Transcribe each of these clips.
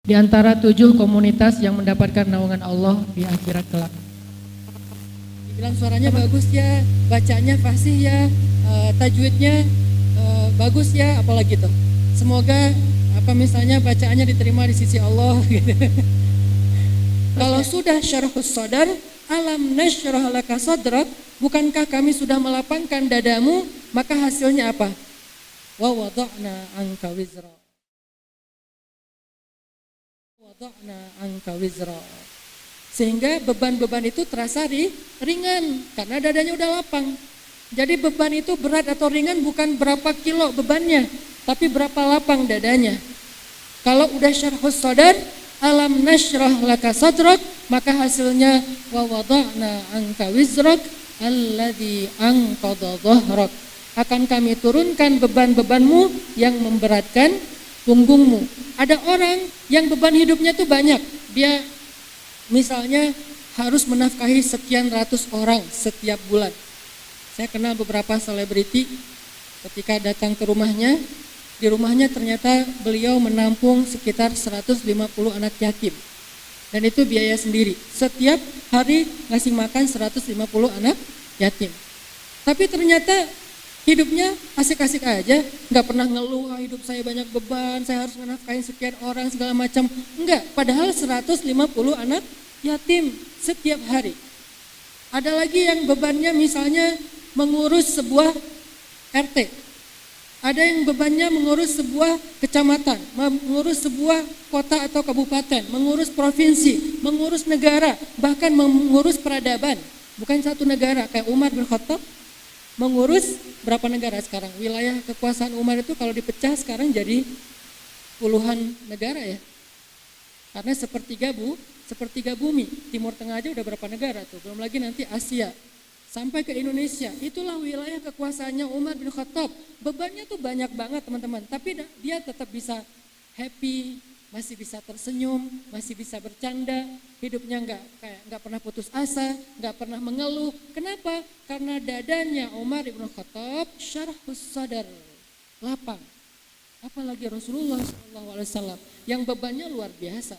di antara 7 komunitas yang mendapatkan naungan Allah di akhirat kelak. Dibilang suaranya bagus ya, bacanya fasih ya, tajwidnya bagus ya, apalagi tuh. Semoga misalnya bacaannya diterima di sisi Allah gitu. Kalau sudah syarhus sadar, alam nasyrah laka sadrak, bukankah kami sudah melapangkan dadamu, maka hasilnya apa? Wa wada'na anka wizra. Wada'na anka wizra. Sehingga beban-beban itu terasa ringan karena dadanya udah lapang. Jadi beban itu berat atau ringan bukan berapa kilo bebannya, tapi berapa lapang dadanya. Kalau udah syarhus sadar, alam nasyrah laka sadrak, maka hasilnya wa wada'na anka wizrak alladzi anqadha dhahrak. Akan kami turunkan beban-bebanmu yang memberatkan punggungmu. Ada orang yang beban hidupnya tuh banyak. Dia misalnya harus menafkahi sekian ratus orang setiap bulan. Saya kenal beberapa selebriti, ketika datang ke rumahnya, di rumahnya ternyata beliau menampung sekitar 150 anak yatim. Dan itu biaya sendiri. Setiap hari ngasih makan 150 anak yatim. Tapi ternyata hidupnya asik-asik aja, nggak pernah ngeluh, hidup saya banyak beban, saya harus menafkahi sekian orang segala macam. Enggak, padahal 150 anak yatim setiap hari. Ada lagi yang bebannya misalnya mengurus sebuah RT. Ada yang bebannya mengurus sebuah kecamatan, mengurus sebuah kota atau kabupaten, mengurus provinsi, mengurus negara, bahkan mengurus peradaban. Bukan satu negara, kayak Umar bin Khattab mengurus berapa negara sekarang? Wilayah kekuasaan Umar itu kalau dipecah sekarang jadi puluhan negara ya. Karena sepertiga bumi, Timur Tengah aja udah berapa negara tuh, belum lagi nanti Asia. Sampai ke Indonesia, itulah wilayah kekuasaannya Umar bin Khattab. Bebannya tuh banyak banget teman-teman, tapi dia tetap bisa happy, masih bisa tersenyum, masih bisa bercanda, hidupnya nggak pernah putus asa, nggak pernah mengeluh. Kenapa? Karena dadanya Umar bin Khattab syarhus sadar, lapang. Apalagi Rasulullah SAW yang bebannya luar biasa.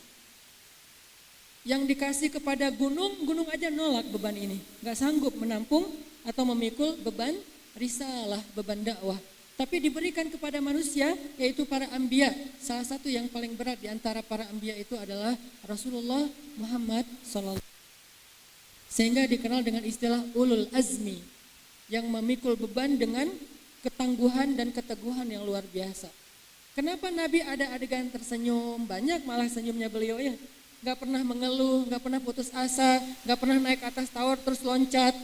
Yang dikasih kepada gunung aja nolak beban ini. Gak sanggup menampung atau memikul beban risalah, beban dakwah. Tapi diberikan kepada manusia, yaitu para anbiya. Salah satu yang paling berat di antara para anbiya itu adalah Rasulullah Muhammad SAW. Sehingga dikenal dengan istilah ulul azmi, yang memikul beban dengan ketangguhan dan keteguhan yang luar biasa. Kenapa Nabi ada adegan tersenyum? Banyak malah senyumnya beliau ya. Gak pernah mengeluh, gak pernah putus asa, gak pernah naik atas tower terus loncat.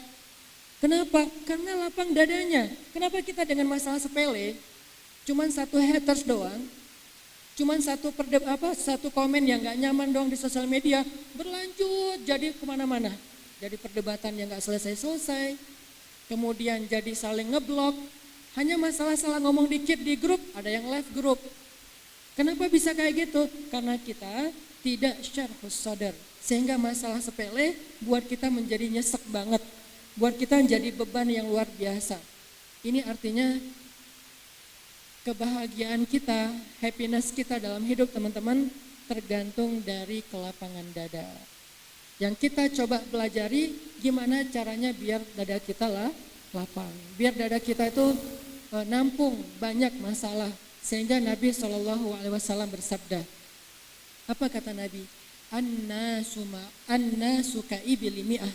Kenapa? Karena lapang dadanya. Kenapa kita dengan masalah sepele, cuman satu haters doang, cuman satu komen yang gak nyaman doang di sosial media, berlanjut jadi kemana-mana. Jadi perdebatan yang gak selesai-selesai, kemudian jadi saling ngeblok, hanya masalah salah ngomong dikit di grup, ada yang live grup. Kenapa bisa kayak gitu? Karena kita tidak syarhus sadar, sehingga masalah sepele buat kita menjadi nyesek banget, buat kita menjadi beban yang luar biasa. Ini artinya kebahagiaan kita, happiness kita dalam hidup teman-teman tergantung dari kelapangan dada. Yang kita coba pelajari gimana caranya biar dada kita lapang, biar dada kita itu nampung banyak masalah. Sehingga Nabi SAW bersabda, apa kata Nabi? Annasu ka'ibili mi'ah.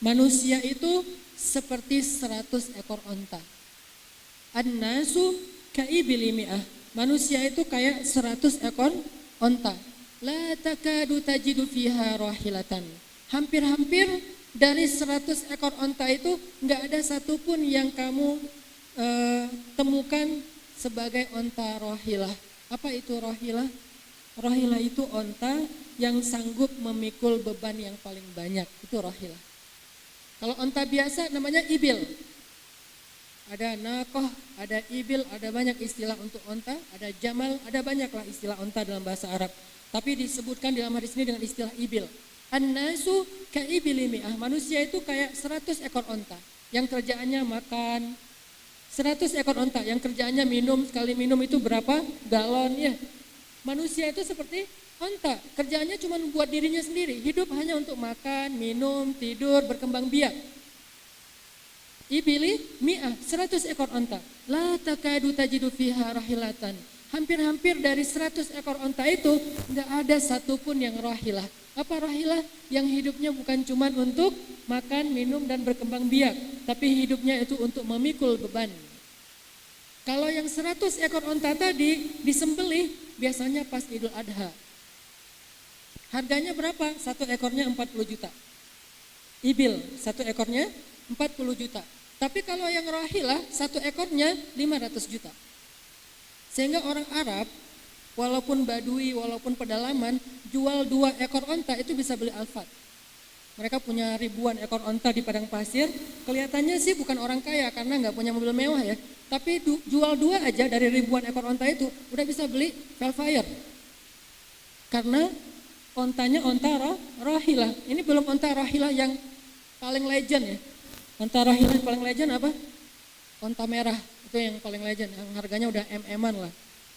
Manusia itu seperti 100 ekor onta. Annasu ka'ibili mi'ah. Manusia itu kayak 100 ekor onta. La takadu tajidu fiha rahilatan. Hampir-hampir dari 100 ekor onta itu enggak ada satupun yang kamu temukan sebagai onta rahilah. Apa itu rahilah? Rahilah itu onta yang sanggup memikul beban yang paling banyak, itu rahilah. Kalau onta biasa namanya ibil. Ada nakoh, ada ibil, ada banyak istilah untuk onta, ada jamal, ada banyaklah istilah onta dalam bahasa Arab. Tapi disebutkan dalam hadis ini dengan istilah ibil. An-nasu ka'ibili mi'ah. Manusia itu kayak 100 ekor onta yang kerjaannya makan. 100 ekor onta yang kerjaannya minum, sekali minum itu berapa galon ya. Manusia itu seperti onta, kerjaannya cuma buat dirinya sendiri, hidup hanya untuk makan, minum, tidur, berkembang biak. Ibili mi'ah, 100 ekor onta. La takadu tajidu fiha rahilatan. Hampir-hampir dari 100 ekor onta itu nggak ada satupun yang rahilah. Apa rahilah? Yang hidupnya bukan cuma untuk makan, minum, dan berkembang biak, tapi hidupnya itu untuk memikul beban. Kalau yang 100 ekor onta tadi disembelih biasanya pas Idul Adha. Harganya berapa? Satu ekornya 40 juta. Ibil, satu ekornya 40 juta. Tapi kalau yang rahilah, satu ekornya 500 juta. Sehingga orang Arab, walaupun badui, walaupun pedalaman, jual 2 ekor onta itu bisa beli Alphard. Mereka punya ribuan ekor onta di padang pasir. Kelihatannya sih bukan orang kaya karena nggak punya mobil mewah ya. Tapi jual 2 aja dari ribuan ekor onta itu udah bisa beli Velfire. Karena ontanya onta rahilah. Ini belum onta rahilah yang paling legend ya. Onta rahilah yang paling legend apa? Onta merah, itu yang paling legend, yang harganya udah MM-an lah.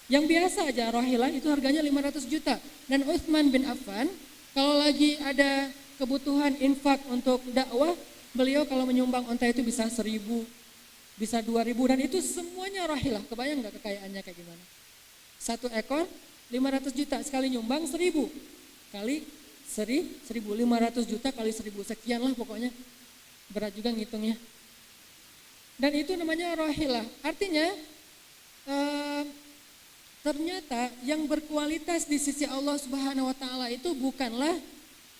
Yang biasa aja rahilah itu harganya 500 juta. Dan Utsman bin Affan kalau lagi ada kebutuhan infak untuk dakwah, beliau kalau menyumbang onta itu bisa 1.000, bisa 2.000, dan itu semuanya rahilah. Kebayang nggak kekayaannya kayak gimana? Satu ekor 500 juta, sekali nyumbang 1.000 kali 1.000, 500 juta kali 1.000, sekian lah pokoknya. Berat juga ngitungnya. Dan itu namanya rahilah. Artinya ternyata yang berkualitas di sisi Allah Subhanahu wa taala itu bukanlah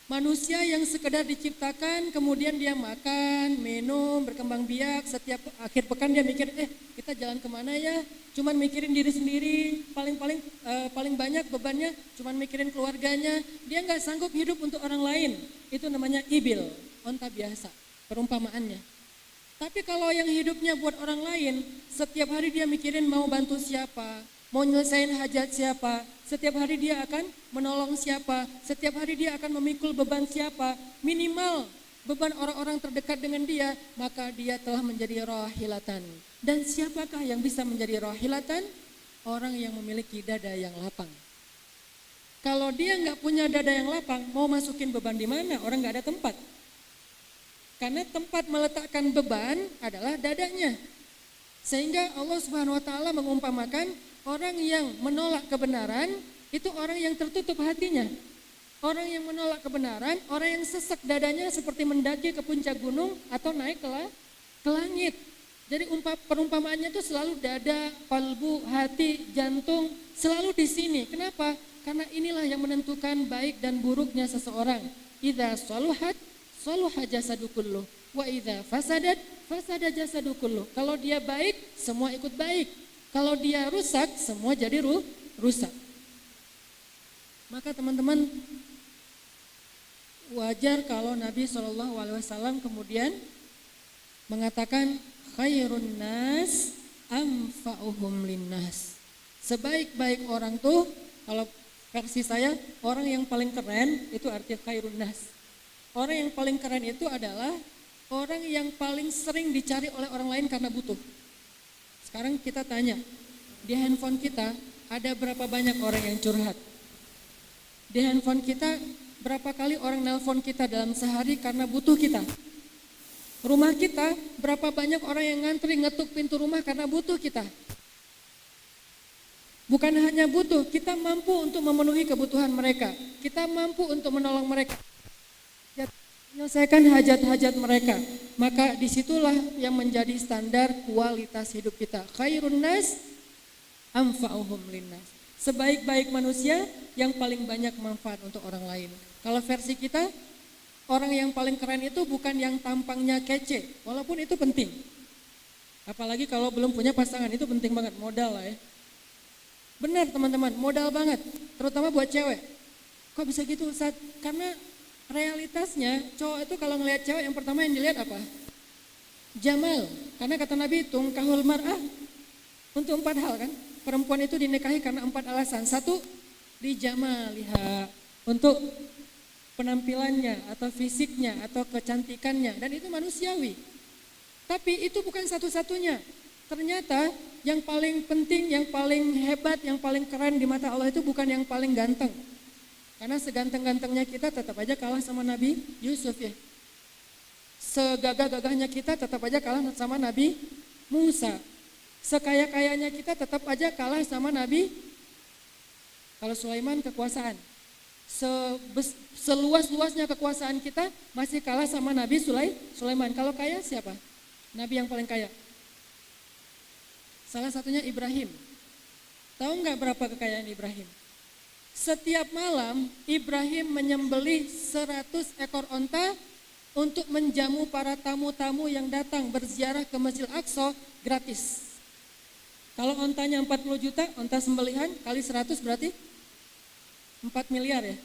manusia yang sekedar diciptakan kemudian dia makan, minum, berkembang biak, setiap akhir pekan dia mikir kita jalan kemana ya, cuman mikirin diri sendiri, paling banyak bebannya cuman mikirin keluarganya, dia nggak sanggup hidup untuk orang lain. Itu namanya ibil, onta biasa perumpamaannya. Tapi kalau yang hidupnya buat orang lain, setiap hari dia mikirin mau bantu siapa, mau nyelesain hajat siapa, setiap hari dia akan menolong siapa, setiap hari dia akan memikul beban siapa, minimal beban orang-orang terdekat dengan dia, maka dia telah menjadi rahilatan. Dan siapakah yang bisa menjadi rahilatan? Orang yang memiliki dada yang lapang. Kalau dia nggak punya dada yang lapang, mau masukin beban di mana? Orang nggak ada tempat. Karena tempat meletakkan beban adalah dadanya. Sehingga Allah Subhanahu wa taala mengumpamakan orang yang menolak kebenaran itu orang yang tertutup hatinya. Orang yang menolak kebenaran, orang yang sesek dadanya seperti mendaki ke puncak gunung atau naik ke langit. Jadi perumpamaannya itu selalu dada, kalbu, hati, jantung, selalu di sini. Kenapa? Karena inilah yang menentukan baik dan buruknya seseorang. Idza saluhat saluha jasadu kulluh wa idza fasadat fasada jasadu kulluh. Kalau dia baik, semua ikut baik. Kalau dia rusak, semua jadi rusak. Maka teman-teman, wajar kalau Nabi SAW kemudian mengatakan khairun nas anfa'uhum linnas. Sebaik-baik orang tuh, kalau versi saya, orang yang paling keren itu arti khairun nas. Orang yang paling keren itu adalah orang yang paling sering dicari oleh orang lain karena butuh. Sekarang kita tanya, di handphone kita ada berapa banyak orang yang curhat? Di handphone kita berapa kali orang nelpon kita dalam sehari karena butuh kita? Rumah kita berapa banyak orang yang ngantri ngetuk pintu rumah karena butuh kita? Bukan hanya butuh, kita mampu untuk memenuhi kebutuhan mereka. Kita mampu untuk menolong mereka, menyelesaikan hajat-hajat mereka. Maka disitulah yang menjadi standar kualitas hidup kita. Khairun nas anfa'uhum linnas. Sebaik-baik manusia yang paling banyak manfaat untuk orang lain. Kalau versi kita, orang yang paling keren itu bukan yang tampangnya kece, walaupun itu penting. Apalagi kalau belum punya pasangan, itu penting banget, modal lah ya. Benar teman-teman, modal banget, terutama buat cewek. Kok bisa gitu Ustaz? Karena realitasnya cowok itu kalau ngelihat cewek yang pertama yang dilihat apa? Jamal. Karena kata Nabi tungkahul mar'ah untuk 4 hal kan. Perempuan itu dinikahi karena 4 alasan. 1, dijamaliha, untuk penampilannya atau fisiknya atau kecantikannya, dan itu manusiawi. Tapi itu bukan satu-satunya. Ternyata yang paling penting, yang paling hebat, yang paling keren di mata Allah itu bukan yang paling ganteng. Karena seganteng-gantengnya kita tetap aja kalah sama Nabi Yusuf ya. Segagah-gagahnya kita tetap aja kalah sama Nabi Musa. Sekaya-kayanya kita tetap aja kalah sama Nabi. Kalau Sulaiman kekuasaan. Seluas-luasnya kekuasaan kita masih kalah sama Nabi Sulaiman. Kalau kaya siapa? Nabi yang paling kaya. Salah satunya Ibrahim. Tahu nggak berapa kekayaan Ibrahim? Setiap malam Ibrahim menyembelih 100 ekor onta untuk menjamu para tamu-tamu yang datang berziarah ke Masjid Al-Aqsa gratis. Kalau ontanya 40 juta, onta sembelihan kali 100 berarti 4 miliar ya.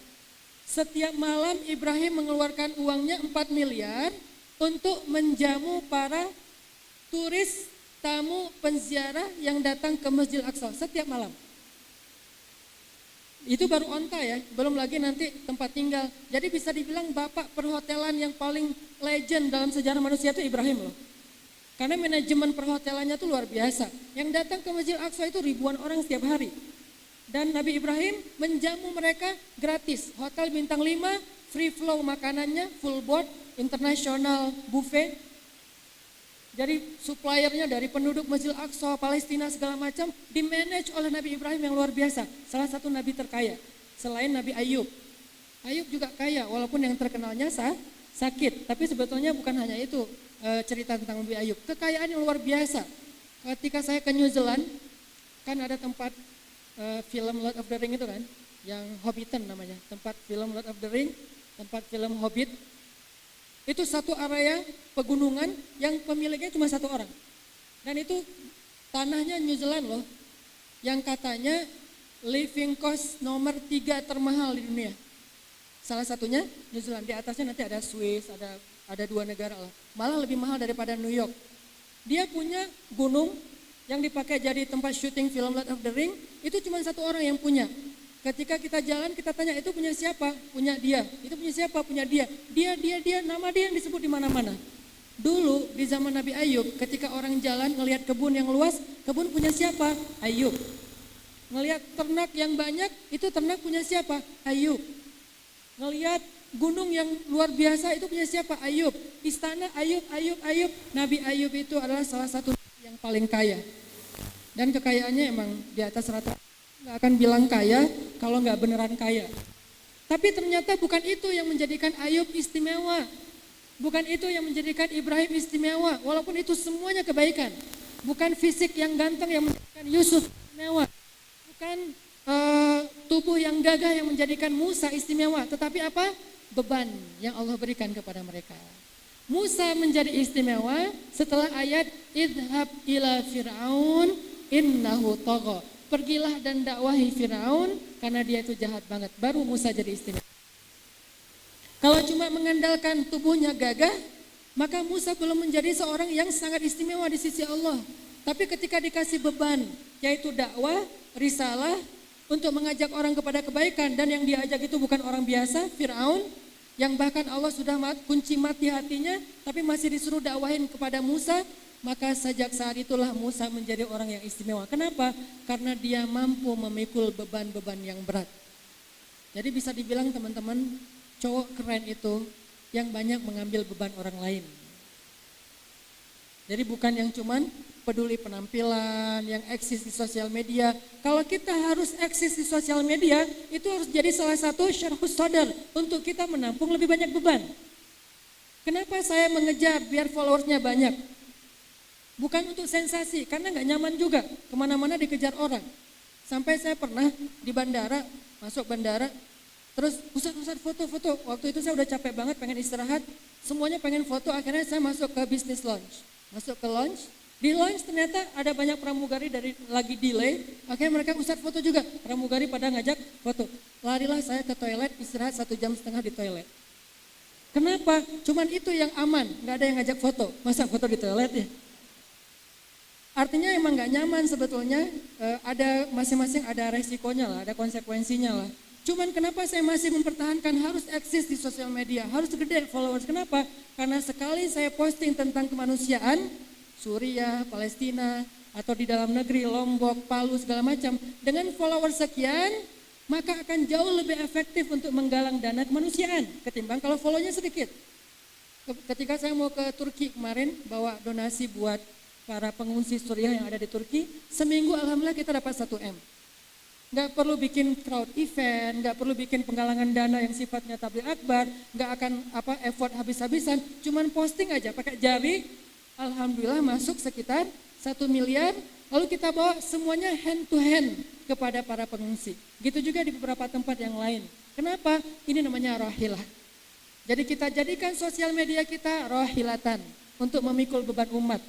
Setiap malam Ibrahim mengeluarkan uangnya 4 miliar untuk menjamu para turis tamu penziarah yang datang ke Masjid Al-Aqsa setiap malam. Itu baru onta ya, belum lagi nanti tempat tinggal. Jadi bisa dibilang bapak perhotelan yang paling legend dalam sejarah manusia itu Ibrahim loh. Karena manajemen perhotelannya itu luar biasa. Yang datang ke Masjid Al-Aqsa itu ribuan orang setiap hari. Dan Nabi Ibrahim menjamu mereka gratis. Hotel bintang 5, free flow makanannya, full board, international buffet. Jadi suppliernya dari penduduk Masjid Al-Aqsa, Palestina segala macam dimanage oleh Nabi Ibrahim yang luar biasa. Salah satu nabi terkaya selain Nabi Ayub. Ayub juga kaya walaupun yang terkenalnya sakit. Tapi sebetulnya bukan hanya itu cerita tentang Nabi Ayub. Kekayaan yang luar biasa. Ketika saya ke New Zealand kan ada tempat film Lord of the Ring itu kan, yang Hobbiton namanya. Tempat film Lord of the Ring, tempat film Hobbit. Itu satu area pegunungan yang pemiliknya cuma satu orang. Dan itu tanahnya New Zealand loh. Yang katanya living cost nomor 3 termahal di dunia. Salah satunya New Zealand. Di atasnya nanti ada Swiss, ada 2 negara lah. Malah lebih mahal daripada New York. Dia punya gunung yang dipakai jadi tempat syuting film Lord of the Ring. Itu cuma satu orang yang punya. Ketika kita jalan, kita tanya itu punya siapa? Punya dia. Itu punya siapa? Punya dia. Dia, nama dia yang disebut di mana-mana. Dulu di zaman Nabi Ayub, ketika orang jalan ngelihat kebun yang luas, kebun punya siapa? Ayub. Ngelihat ternak yang banyak, itu ternak punya siapa? Ayub. Ngelihat gunung yang luar biasa, itu punya siapa? Ayub. Istana Ayub. Nabi Ayub itu adalah salah satu yang paling kaya. Dan kekayaannya emang di atas rata. Nggak akan bilang kaya kalau nggak beneran kaya. Tapi ternyata bukan itu yang menjadikan Ayub istimewa. Bukan itu yang menjadikan Ibrahim istimewa. Walaupun itu semuanya kebaikan. Bukan fisik yang ganteng yang menjadikan Yusuf istimewa. Bukan tubuh yang gagah yang menjadikan Musa istimewa. Tetapi apa? Beban yang Allah berikan kepada mereka. Musa menjadi istimewa setelah ayat idhab ila fir'aun innahu tagha. Pergilah dan dakwahi Firaun karena dia itu jahat banget. Baru Musa jadi istimewa. Kalau cuma mengandalkan tubuhnya gagah, maka Musa belum menjadi seorang yang sangat istimewa di sisi Allah. Tapi ketika dikasih beban, yaitu dakwah, risalah, untuk mengajak orang kepada kebaikan, dan yang diajak itu bukan orang biasa, Firaun, yang bahkan Allah sudah kunci mati hatinya, tapi masih disuruh dakwahin kepada Musa. Maka sejak saat itulah Musa menjadi orang yang istimewa. Kenapa? Karena dia mampu memikul beban-beban yang berat. Jadi bisa dibilang teman-teman, cowok keren itu yang banyak mengambil beban orang lain. Jadi bukan yang cuman peduli penampilan, yang eksis di sosial media. Kalau kita harus eksis di sosial media, itu harus jadi salah satu syarhus sadar untuk kita menampung lebih banyak beban. Kenapa saya mengejar biar followersnya banyak? Bukan untuk sensasi, karena nggak nyaman juga, kemana-mana dikejar orang. Sampai saya pernah di bandara, masuk bandara, terus Ustadz foto-foto. Waktu itu saya udah capek banget, pengen istirahat, semuanya pengen foto, akhirnya saya masuk ke business lounge. Masuk ke lounge, di lounge ternyata ada banyak pramugari dari lagi delay, akhirnya mereka Ustadz foto juga, pramugari pada ngajak foto. Larilah saya ke toilet, istirahat 1,5 jam di toilet. Kenapa? Cuman itu yang aman, nggak ada yang ngajak foto, masa foto di toilet ya? Artinya emang nggak nyaman sebetulnya, ada masing-masing ada resikonya lah, ada konsekuensinya lah. Cuman kenapa saya masih mempertahankan harus eksis di sosial media, harus gede followers, kenapa? Karena sekali saya posting tentang kemanusiaan, Suriah, Palestina, atau di dalam negeri, Lombok, Palu, segala macam, dengan follower sekian, maka akan jauh lebih efektif untuk menggalang dana kemanusiaan ketimbang kalau follow-nya sedikit. Ketika saya mau ke Turki kemarin, bawa donasi buat para pengungsi Suriah yang ada di Turki, seminggu alhamdulillah kita dapat 1 M. Nggak perlu bikin crowd event, nggak perlu bikin penggalangan dana yang sifatnya tabligh akbar, nggak akan effort habis-habisan, cuman posting aja pakai jari, alhamdulillah masuk sekitar 1 miliar, lalu kita bawa semuanya hand to hand kepada para pengungsi. Gitu juga di beberapa tempat yang lain. Kenapa? Ini namanya rohilah. Jadi kita jadikan sosial media kita rohilatan untuk memikul beban umat.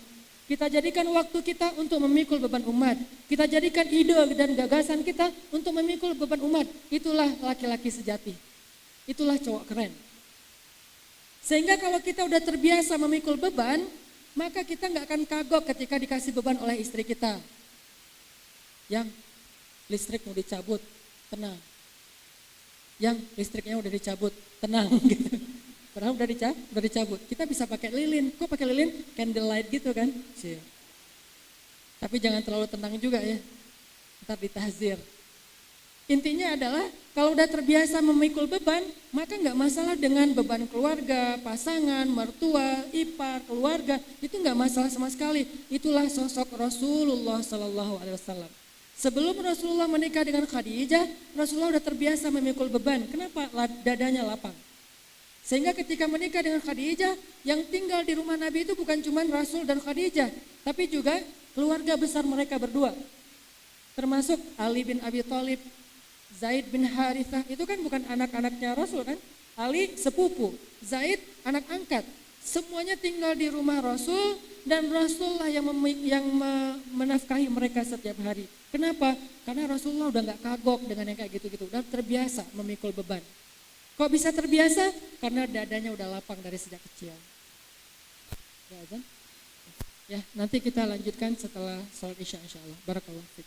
Kita jadikan waktu kita untuk memikul beban umat. Kita jadikan ide dan gagasan kita untuk memikul beban umat. Itulah laki-laki sejati. Itulah cowok keren. Sehingga kalau kita udah terbiasa memikul beban, maka kita nggak akan kagok ketika dikasih beban oleh istri kita. Yang listrik mau dicabut, tenang. Yang listriknya udah dicabut, tenang gitu. Padahal udah dicabut. Kita bisa pakai lilin. Kok pakai lilin? Candlelight gitu kan? Tapi jangan terlalu tenang juga ya. Ntar ditahzir. Intinya adalah kalau udah terbiasa memikul beban, maka nggak masalah dengan beban keluarga, pasangan, mertua, ipar, keluarga. Itu nggak masalah sama sekali. Itulah sosok Rasulullah Sallallahu Alaihi Wasallam. Sebelum Rasulullah menikah dengan Khadijah, Rasulullah udah terbiasa memikul beban. Kenapa? Dadanya lapang. Sehingga ketika menikah dengan Khadijah, yang tinggal di rumah Nabi itu bukan cuma Rasul dan Khadijah, tapi juga keluarga besar mereka berdua. Termasuk Ali bin Abi Thalib, Zaid bin Harithah, itu kan bukan anak-anaknya Rasul kan? Ali sepupu, Zaid anak angkat. Semuanya tinggal di rumah Rasul dan Rasulullah yang menafkahi mereka setiap hari. Kenapa? Karena Rasulullah udah gak kagok dengan yang kayak gitu-gitu, udah terbiasa memikul beban. Kok bisa terbiasa? Karena dadanya udah lapang dari sejak kecil. Ya, nanti kita lanjutkan setelah sholat isya insyaallah. Barakallahu fiik.